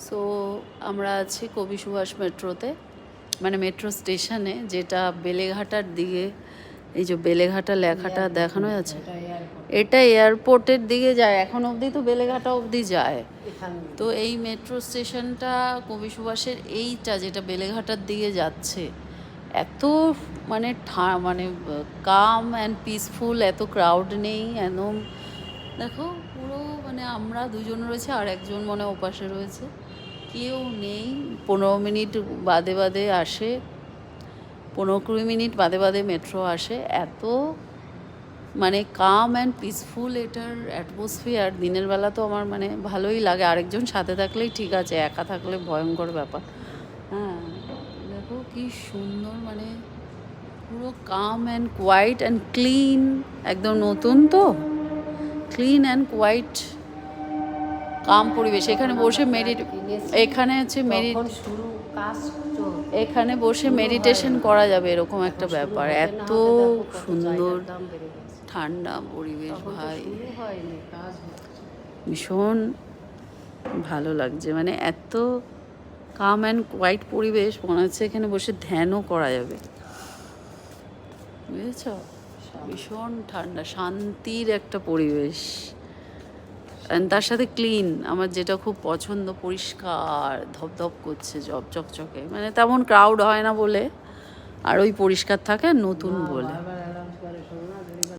So আমরা আছি কবি সুভাষ মেট্রোতে, মানে মেট্রো স্টেশনে, যেটা বেলেঘাটার দিকে। এই যে বেলেঘাটা লেখাটা দেখানো যাচ্ছে, এটা এয়ারপোর্টের দিকে যায়। এখন অবধি তো বেলেঘাটা অবধি যায়। তো এই মেট্রো স্টেশনটা কবি সুভাষের এইটা, যেটা বেলেঘাটার দিকে যাচ্ছে, এত মানে মানে কাম অ্যান্ড পিসফুল, এত ক্রাউড নেই, একদম দেখো পুরো মানে আমরা দুজন রয়েছে আর একজন মনে ওপাশে রয়েছে, কেউ নেই। 15 মিনিট বাদে বাদে আসে, 15-20 মিনিট বাদে বাদে মেট্রো আসে। এত মানে কাম অ্যান্ড পিসফুল এটার অ্যাটমসফিয়ার। দিনের বেলা তো আমার মানে ভালোই লাগে, আরেকজন সাথে থাকলেই ঠিক আছে, একা থাকলে ভয়ঙ্কর ব্যাপার। হ্যাঁ, দেখো কি সুন্দর, মানে পুরো কাম অ্যান্ড কোয়াইট অ্যান্ড ক্লিন, একদম নতুন তো, ক্লিন অ্যান্ড কোয়াইট কাম পরিবেশ। এখানে বসে এখানে হচ্ছে এখানে বসে মেডিটেশন করা যাবে, এরকম একটা ব্যাপার। এত সুন্দর ঠান্ডা পরিবেশ ভাই, ভীষণ ভালো লাগছে। মানে এত কাম অ্যান্ড কোয়াইট পরিবেশ, মনে হচ্ছে এখানে বসে ধ্যানও করা যাবে, বুঝেছ? ভীষণ ঠান্ডা, শান্তির একটা পরিবেশ, তার সাথে ক্লিন। আমার যেটা খুব পছন্দ, পরিষ্কার, ধপধপ করছে, চকচকে, মানে তেমন ক্রাউড হয় না বলে, আর ওই পরিষ্কার থাকে, নতুন বলে।